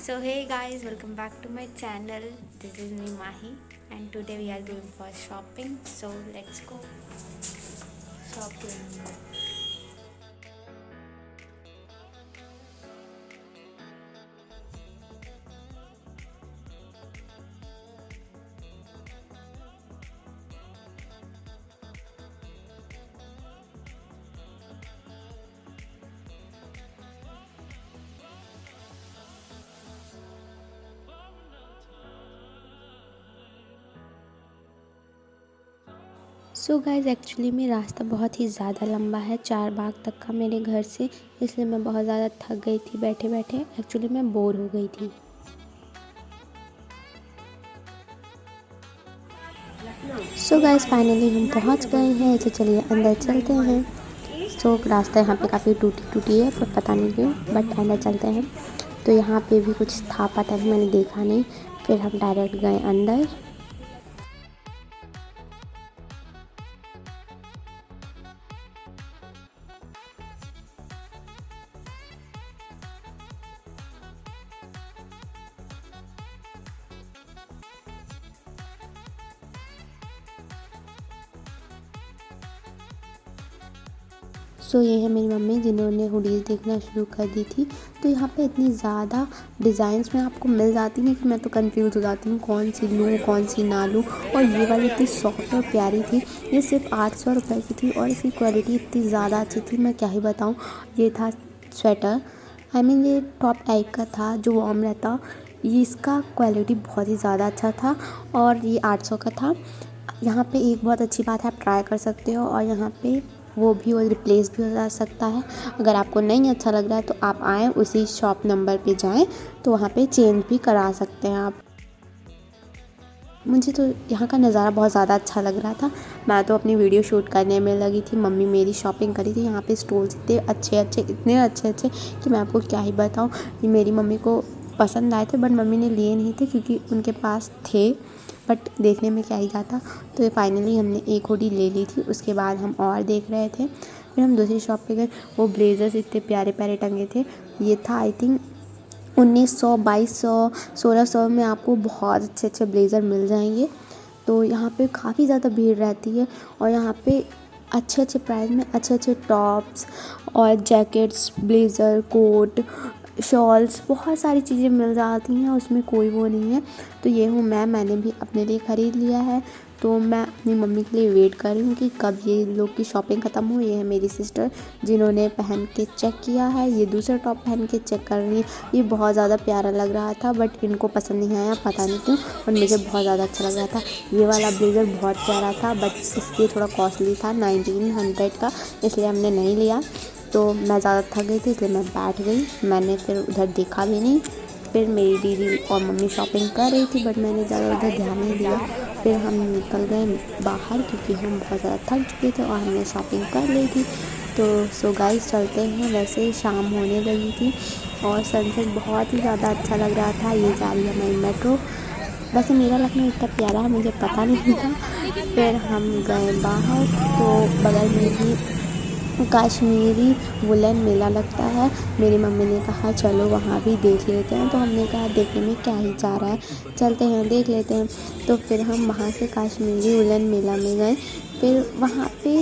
So hey guys, welcome back to my channel. This is me Mahi and today we are going for shopping. So let's go shopping. So guys actually में रास्ता बहुत ही ज़्यादा लंबा है, चार बाग तक का मेरे घर से, इसलिए मैं बहुत ज़्यादा थक गई थी बैठे बैठे। एक्चुअली मैं बोर हो गई थी। सो गाइज़ फाइनली हम पहुंच गए हैं, तो चलिए अंदर चलते हैं। सो रास्ता यहाँ पे काफ़ी टूटी टूटी है, पर पता नहीं क्यों, बट अंदर चलते हैं। तो यहाँ पे भी कुछ था, पता नहीं, मैंने देखा नहीं। फिर हम डायरेक्ट गए अंदर। सो ये है मेरी मम्मी जिन्होंने हुडीज़ देखना शुरू कर दी थी। तो यहाँ पे इतनी ज़्यादा डिज़ाइंस में आपको मिल जाती हैं कि मैं तो कंफ्यूज हो जाती हूँ कौन सी लूँ कौन सी ना लूँ। और ये वाली इतनी सॉफ्ट और प्यारी थी। ये सिर्फ 800 रुपये की थी और इसकी क्वालिटी इतनी ज़्यादा अच्छी थी, मैं क्या ही बताऊँ। ये था स्वेटर, ये टॉप टाइप का था जो वार्म रहता। ये इसका क्वालिटी बहुत ही ज़्यादा अच्छा था और ये 800 का था। यहाँ पे एक बहुत अच्छी बात है, आप ट्राई कर सकते हो और यहाँ पे वो भी और रिप्लेस भी हो जा सकता है। अगर आपको नहीं अच्छा लग रहा है तो आप आएँ, उसी शॉप नंबर पे जाएं, तो वहाँ पे चेंज भी करा सकते हैं आप। मुझे तो यहाँ का नज़ारा बहुत ज़्यादा अच्छा लग रहा था। मैं तो अपनी वीडियो शूट करने में लगी थी, मम्मी मेरी शॉपिंग करी थी। यहाँ पे स्टॉल्स इतने अच्छे अच्छे कि मैं आपको क्या ही बताऊँ। ये मेरी मम्मी को पसंद आए थे, बट मम्मी ने लिए नहीं थे क्योंकि उनके पास थे, बट देखने में क्या ही जाता। तो फाइनली हमने एक हुडी ले ली थी। उसके बाद हम और देख रहे थे, फिर हम दूसरी शॉप पे गए। वो ब्लेज़र्स इतने प्यारे प्यारे टंगे थे। ये था आई थिंक 1900, 2200, 1600 में आपको बहुत अच्छे अच्छे ब्लेज़र मिल जाएंगे। तो यहाँ पे काफ़ी ज़्यादा भीड़ रहती है और यहाँ पे अच्छे अच्छे प्राइस में अच्छे अच्छे टॉप्स और जैकेट्स, ब्लेज़र, कोट, शॉल्स, बहुत सारी चीज़ें मिल जाती हैं, उसमें कोई वो नहीं है। तो ये हूँ मैंने भी अपने लिए ख़रीद लिया है। तो मैं अपनी मम्मी के लिए वेट कर रही हूँ कि कब ये लोग की शॉपिंग ख़त्म हो। ये है मेरी सिस्टर जिन्होंने पहन के चेक किया है, ये दूसरा टॉप पहन के चेक कर रही है। ये बहुत ज़्यादा प्यारा लग रहा था, बट इनको पसंद नहीं आया, पता नहीं क्यों, और मुझे बहुत ज़्यादा अच्छा लग रहा था। ये वाला ब्लेज़र बहुत प्यारा था, बट इसलिए थोड़ा कॉस्टली था, 1900 का, इसलिए हमने नहीं लिया। तो मैं ज़्यादा थक गई थी इसलिए मैं बैठ गई, मैंने फिर उधर देखा भी नहीं। फिर मेरी दीदी और मम्मी शॉपिंग कर रही थी, बट मैंने ज़्यादा उधर ध्यान नहीं दिया। फिर हम निकल गए बाहर क्योंकि हम बहुत ज़्यादा थक चुके थे और हमने शॉपिंग कर ली थी। तो सो गाइस चलते हैं। वैसे ही शाम होने लगी थी और सनसेट बहुत ही ज़्यादा अच्छा लग रहा था। ये जा रही है हमारी मेट्रो। वैसे मेरा लखनऊ इतना प्यारा है मुझे पता नहीं था। फिर हम गए बाहर, तो बगल में ही कश्मीरी वुलन मेला लगता है। मेरी मम्मी ने कहा चलो वहाँ भी देख लेते हैं, तो हमने कहा देखने में क्या ही जा रहा है, चलते हैं देख लेते हैं। तो फिर हम वहाँ से कश्मीरी वुलन मेला में गए। फिर वहाँ पे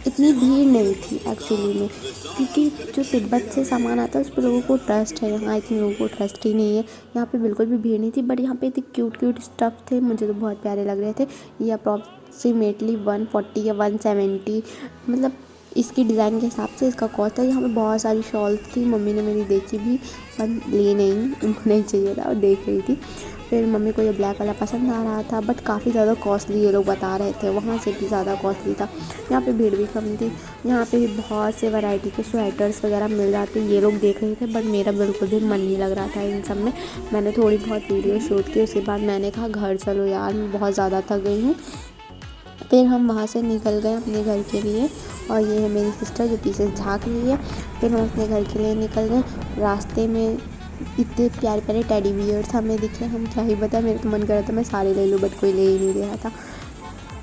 इतनी भीड़ नहीं थी एक्चुअली में, क्योंकि जो तिब्बत से सामान आता है उस पर लोगों को ट्रस्ट है। यहाँ इतने लोगों को ट्रस्ट ही नहीं है। यहाँ पे बिल्कुल भी भीड़ नहीं थी, बट यहाँ पे इतने क्यूट क्यूट स्टफ़ थे, मुझे तो बहुत प्यारे लग रहे थे। ये अप्रॉक्सीमेटली 140 या 170, मतलब इसकी डिज़ाइन के हिसाब से इसका कॉस्ट है। यहाँ पे बहुत सारी शॉल्स थी, मम्मी ने मेरी देखी भी पर ली नहीं, उनको नहीं चाहिए था और देख रही थी। फिर मम्मी को ये ब्लैक वाला पसंद आ रहा था, बट काफ़ी ज़्यादा कॉस्टली ये लोग बता रहे थे, वहाँ से भी ज़्यादा कॉस्टली था। यहाँ पे भीड़ भी कम थी। यहाँ पे बहुत से वैरायटी के स्वेटर्स वगैरह मिल जाते, ये लोग देख रहे थे, बट मेरा बिल्कुल भी मन नहीं लग रहा था इन सब में। मैंने थोड़ी बहुत वीडियो शूट की, उसके बाद मैंने कहा घर चलो यार, मैं बहुत ज़्यादा थक गई हूँ। फिर हम वहाँ से निकल गए अपने घर के लिए। और ये है मेरी सिस्टर जो पीछे झाँक रही है। फिर हम अपने घर के लिए निकल गए। रास्ते में इतने प्यारे प्यारे टेडी बियर्स हमें दिखे, हम क्या ही बताएं, मेरे तो मन कर रहा था मैं सारे ले लूँ, बट कोई ले ही नहीं रहा था।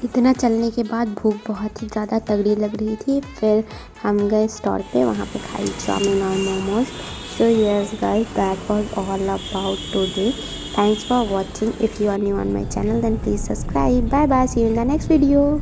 इतना चलने के बाद भूख बहुत ही ज़्यादा तगड़ी लग रही थी। फिर हम गए स्टॉल पे, वहाँ पे खाई चाउमीन और momos. So yes guys, that was all about today. Thanks for watching. If you are new on my channel, then please subscribe. Bye bye, see you in the next video.